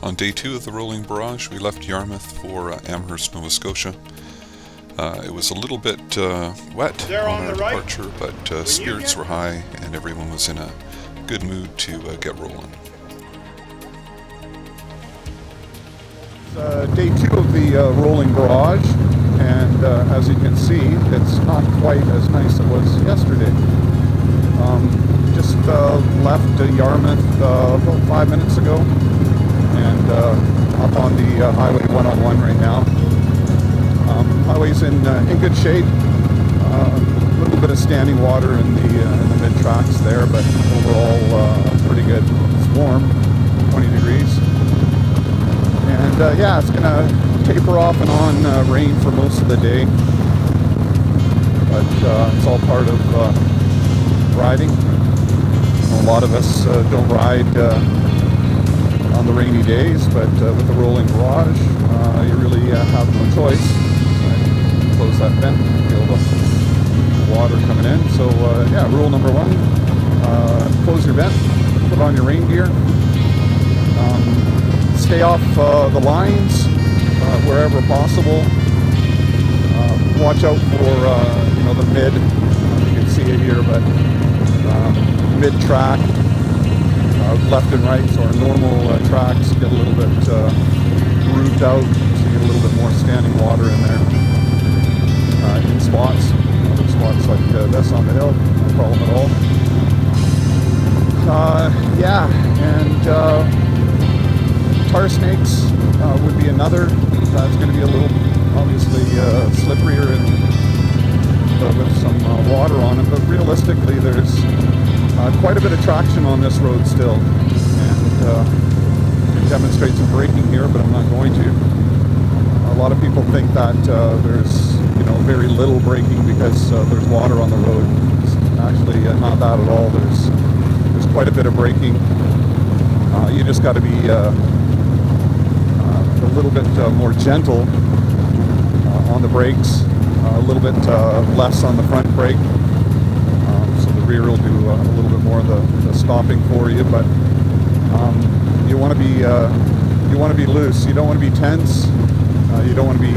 On day 2 of the rolling barrage, we left Yarmouth for Amhurst, Nova Scotia. It was a little bit wet on our departure, but spirits were high and everyone was in a good mood to get rolling. Day 2 of the rolling barrage, and as you can see, it's not quite as nice as it was yesterday. Just left Yarmouth about 5 minutes ago, and up on the Highway 101 right now. Highway's in good shape. A little bit of standing water in the mid tracks there, but overall pretty good. It's warm, 20 degrees. And yeah, it's gonna taper off and on rain for most of the day, but it's all part of riding. A lot of us don't ride on the rainy days, but with the rolling barrage, you really have no choice. Close that vent, feel the water coming in. So yeah, rule number 1, close your vent, put on your rain gear, stay off the lines wherever possible. Watch out for the mid, you can see it here, but mid track, left and right, so our normal tracks get a little bit grooved out, so you get a little bit more standing water in there. In spots, other spots like this on the hill, no problem at all. Yeah, and tar snakes would be another. That's going to be a little, obviously, slipperier and with some water on it, but realistically there's quite a bit of traction on this road still, and I can demonstrate some braking here, but I'm not going to. A lot of people think that there's very little braking because there's water on the road. It's actually not that at all. There's quite a bit of braking. You just got to be a little bit more gentle on the brakes, a little bit less on the front brake, so the rear will do a little bit more of the stopping for you. But you want to be loose. You don't want to be tense. You don't want to be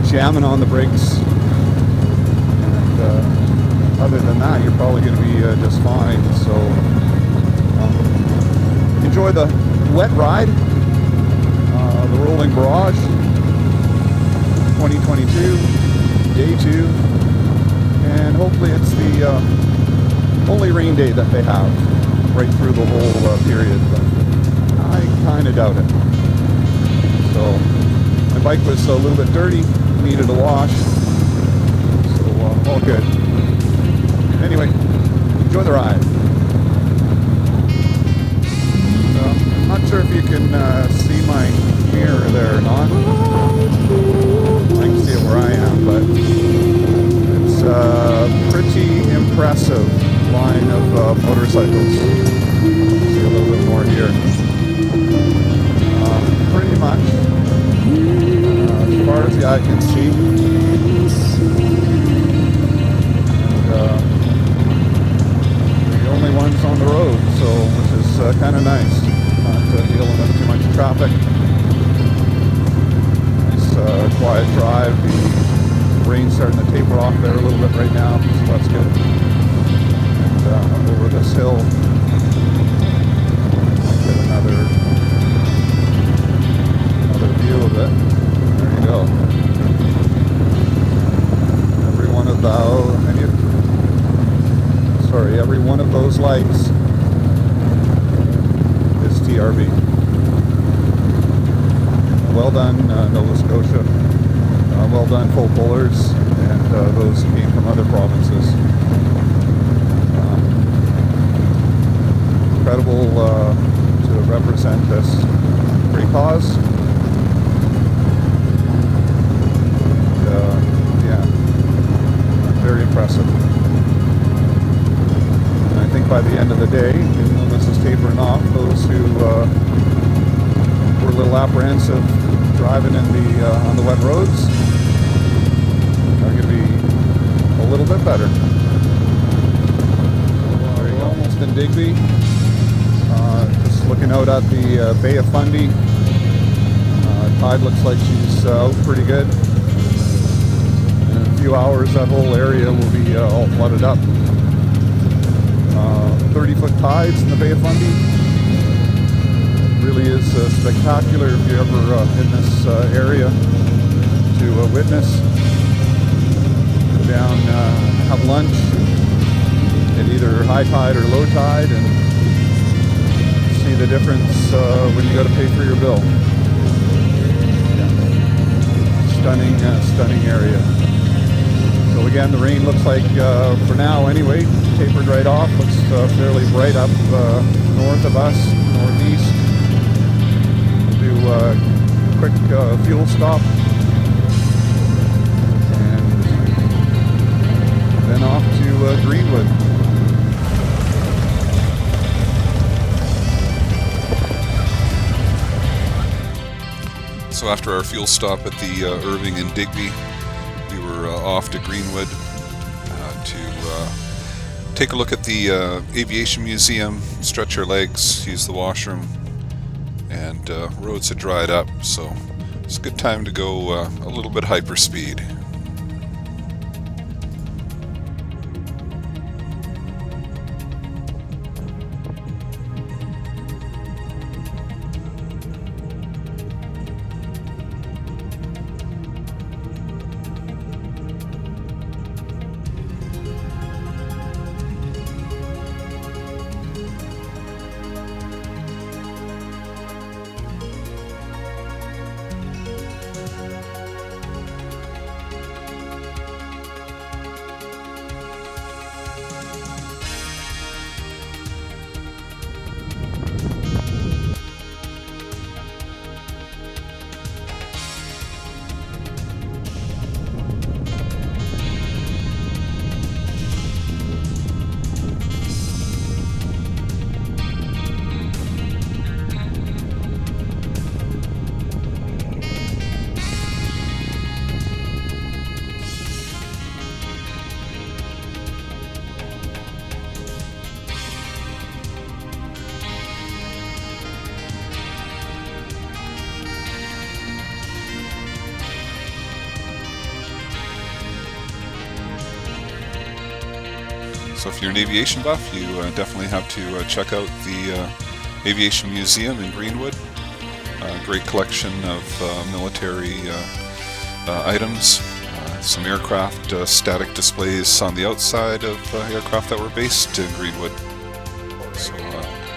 jamming on the brakes, and other than that, you're probably going to be just fine. So enjoy the wet ride, the rolling barrage, 2022, day 2, and hopefully it's the only rain day that they have right through the whole period, but I kind of doubt it. So my bike was a little bit dirty, needed a wash, so all good. Anyway, enjoy the ride. I'm not sure if you can see my mirror there or not. I can see it where I am, but it's a pretty impressive line of motorcycles. See a little bit more here. Pretty much as far as the eye can see, and the only ones on the road, so which is kind of nice, not dealing with too much traffic. Nice quiet drive. The rain's starting to taper off there a little bit right now, so that's good. And over this hill, might get another view of it. There you go. Every one of those lights is TRB. Well done, Nova Scotia. Well done, full pullers, and those who came from other provinces. Incredible to represent this great cause. Yeah, very impressive. And I think by the end of the day, even though this is tapering off, those who were a little apprehensive driving in on the wet roads are going to be a little bit better. There you go. Almost in Digby. Just looking out at the Bay of Fundy. Tide looks like she's out pretty good. In a few hours, that whole area will be all flooded up. 30-foot tides in the Bay of Fundy. Really is spectacular if you're ever in this area to witness. Go down, have lunch at either high tide or low tide, and see the difference when you go to pay for your bill. Stunning, stunning area. So again, the rain looks like, for now anyway, tapered right off. Looks fairly bright up north of us, northeast. We'll do a quick fuel stop, and then off to Greenwood. So after our fuel stop at the Irving and Digby, we were off to Greenwood to take a look at the Aviation Museum, stretch our legs, use the washroom, and roads had dried up, so it's a good time to go a little bit hyperspeed. So if you're an aviation buff, you definitely have to check out the Aviation Museum in Greenwood. Great collection of military items, some aircraft static displays on the outside of aircraft that were based in Greenwood. So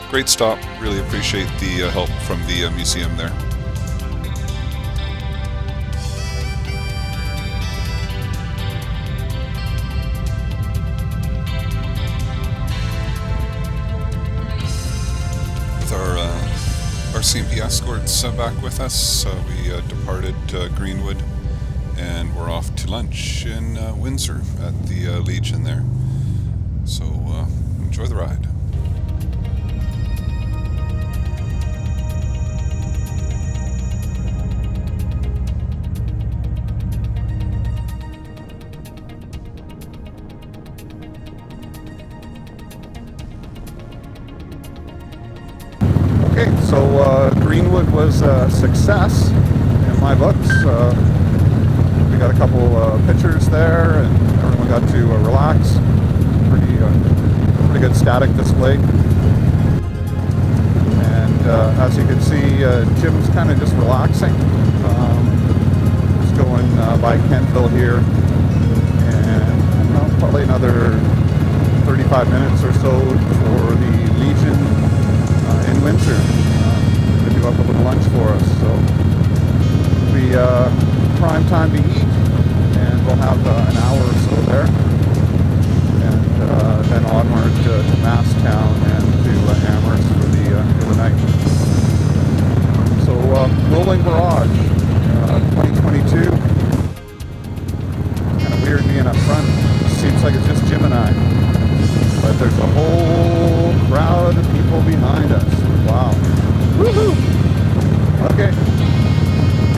great stop, really appreciate the help from the museum there. RCMP escorts back with us. We departed Greenwood and we're off to lunch in Windsor at the Legion there. So enjoy the ride. Okay, so Greenwood was a success in my books. We got a couple pictures there, and everyone got to relax. Pretty good static display. And as you can see, Jim's kind of just relaxing. Just going by Kentville here, and probably another 35 minutes or so for the Legion in Windsor to do up a little lunch for us. So it'll be prime time to eat, and we'll have an hour or so there, and then onward to Masstown and to Amhurst for the night. So Rolling Barrage 2022. Kind of weird being up front. Seems like it's just Jim and I, but there's a whole crowd of people behind us. Wow. Woohoo! Okay.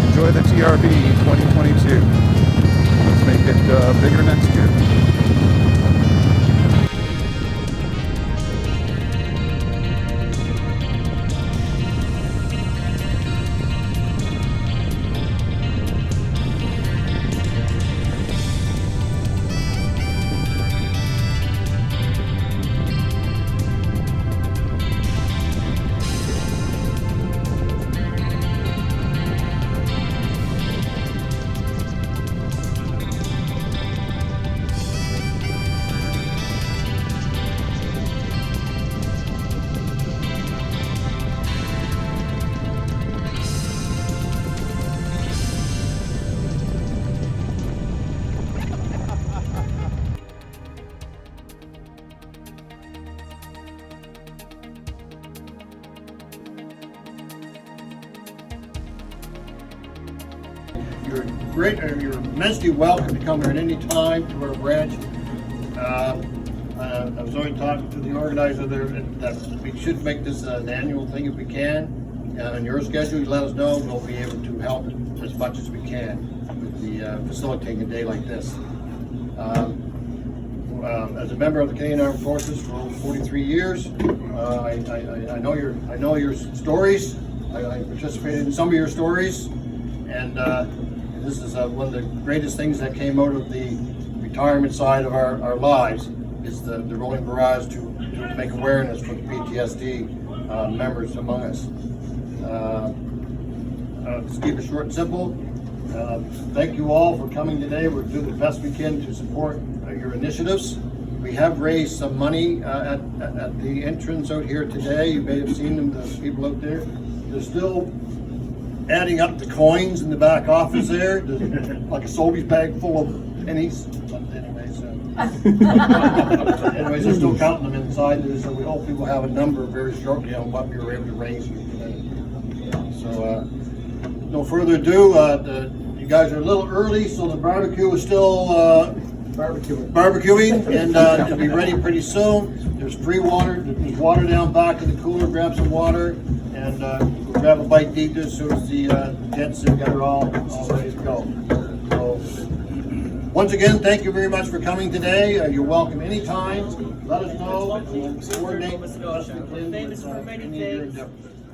Enjoy the TRB 2022. Let's make it bigger next year. You're great, you're immensely welcome to come here at any time to our bridge. I was already talking to the organizer there that we should make this an annual thing if we can. On your schedule, you let us know. We'll be able to help as much as we can with the facilitating a day like this. As a member of the Canadian Armed Forces for over 43 years, I know your stories. I participated in some of your stories, and this is one of the greatest things that came out of the retirement side of our lives is the rolling barrage to make awareness for the PTSD members among us. Just keep it short and simple. Thank you all for coming today. We'll do the best we can to support your initiatives. We have raised some money at the entrance out here today. You may have seen them, the people out there. They're still adding up the coins in the back office there. There's like a Sobeys bag full of pennies. But anyways, they're still counting them inside there, so we hopefully will have a number very shortly on what we were able to raise here today. So, no further ado, you guys are a little early, so the barbecue is still barbecuing, and it'll be ready pretty soon. There's free water. There's water down back in the cooler. Grab some water, and we'll grab a bite to eat as soon as the tents are all ready to go. So, once again, thank you very much for coming today. You're welcome anytime. Let us know. We'll coordinate. We're famous for many things.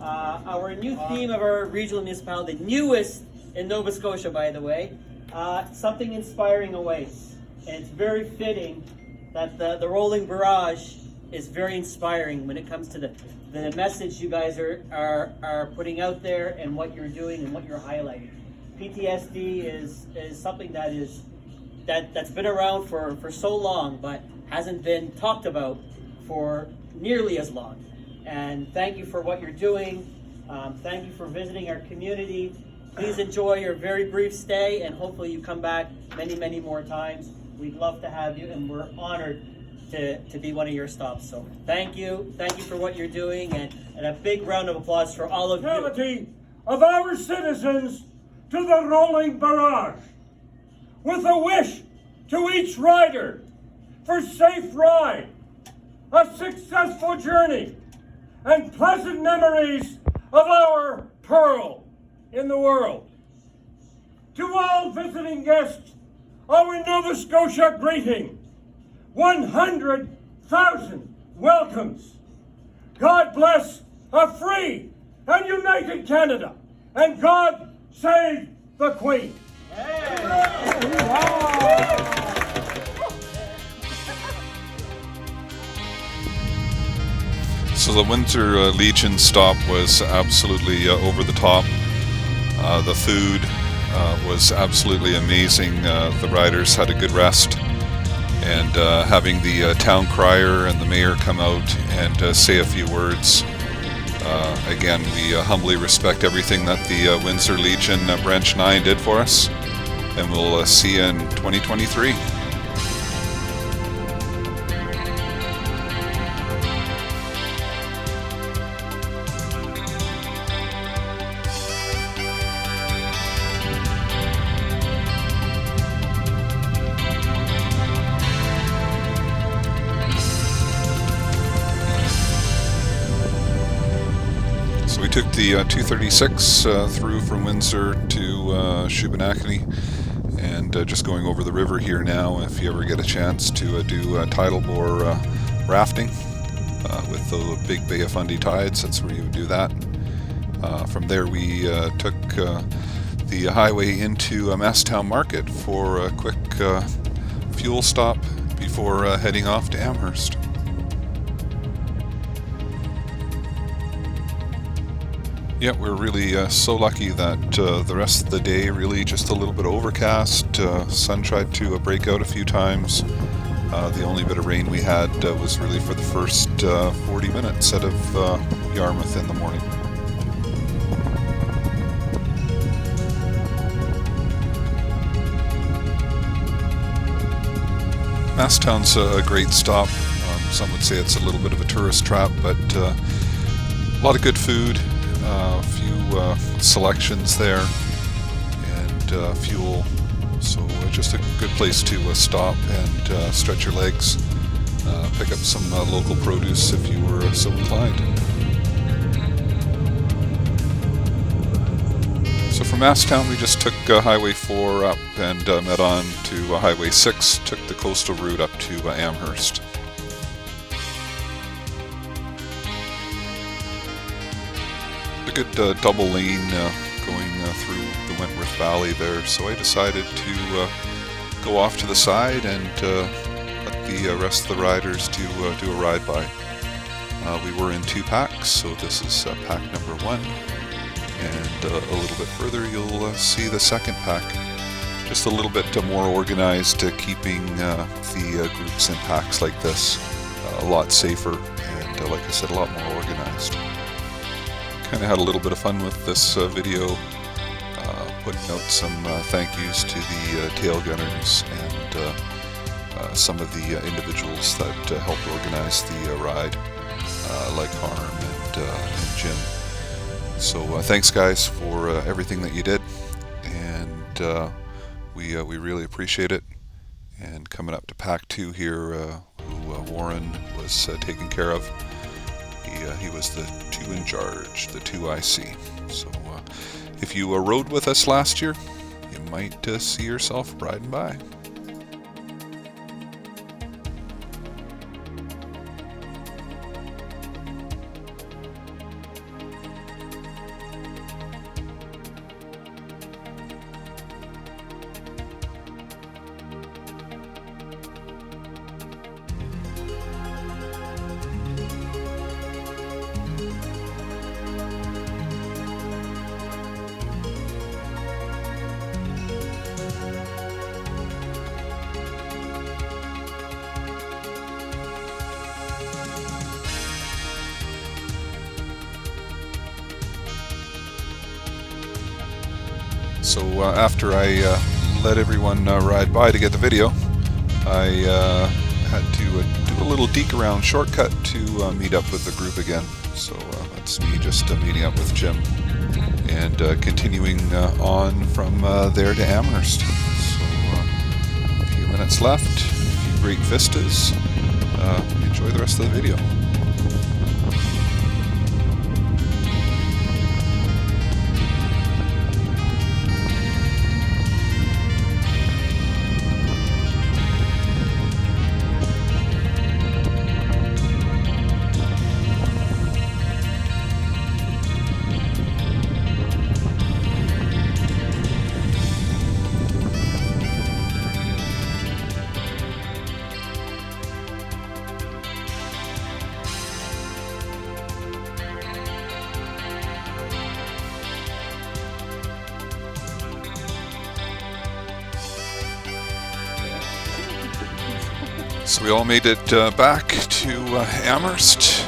Our new theme of our regional municipality, newest in Nova Scotia, by the way, something inspiring awaits. And it's very fitting that the rolling barrage is very inspiring when it comes to the message you guys are putting out there and what you're doing and what you're highlighting. PTSD is something that's been around for so long, but hasn't been talked about for nearly as long. And thank you for what you're doing. Thank you for visiting our community. Please enjoy your very brief stay, and hopefully you come back many, many more times. We'd love to have you, and we're honored to be one of your stops. So thank you for what you're doing, and a big round of applause for all of you. Of our citizens to the rolling barrage, with a wish to each rider for safe ride, a successful journey, and pleasant memories of our pearl in the world. To all visiting guests, our Nova Scotia greeting, 100,000 welcomes. God bless a free and united Canada, and God save the Queen. So the Windsor Legion stop was absolutely over the top. The food was absolutely amazing. The riders had a good rest, and having the town crier and the mayor come out and say a few words. Again, we humbly respect everything that the Windsor Legion Branch 9 did for us, and we'll see you in 2023. We took the 236 through from Windsor to Shubenacadie, and just going over the river here now. If you ever get a chance to do tidal bore rafting with the big Bay of Fundy tides, that's where you would do that. From there we took the highway into Masstown Market for a quick fuel stop before heading off to Amhurst. Yeah, we're really so lucky that the rest of the day really just a little bit overcast. Sun tried to break out a few times. The only bit of rain we had was really for the first 40 minutes out of Yarmouth in the morning. Masstown's a great stop. Some would say it's a little bit of a tourist trap, but a lot of good food. A few selections there, and fuel. So just a good place to stop and stretch your legs, pick up some local produce if you were so inclined. So from Masstown we just took Highway 4 up and met on to Highway 6, took the coastal route up to Amhurst. A good double lane going through the Wentworth Valley there, so I decided to go off to the side and let the rest of the riders do a ride by. We were in 2 packs, so this is pack number 1, and a little bit further you'll see the second pack. Just a little bit more organized, keeping the groups in packs like this a lot safer, and like I said, a lot more organized. Kind of had a little bit of fun with this video, putting out some thank yous to the tail gunners and some of the individuals that helped organize the ride, like Harm and Jim. So thanks guys for everything that you did, and we really appreciate it. And coming up to pack 2 here, who Warren was taking care of. He was the 2 in charge, the 2 IC. So if you rode with us last year, you might see yourself riding by. So after I let everyone ride by to get the video, I had to do a little deke around shortcut to meet up with the group again. So that's me just meeting up with Jim and continuing on from there to Amhurst. So a few minutes left, a few great vistas. Enjoy the rest of the video. So we all made it back to Amhurst,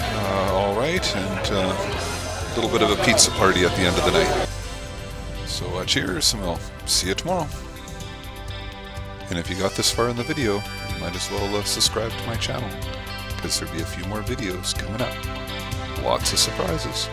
all right, and a little bit of a pizza party at the end of the night. So cheers, and we'll see you tomorrow. And if you got this far in the video, you might as well subscribe to my channel, because there'll be a few more videos coming up. Lots of surprises.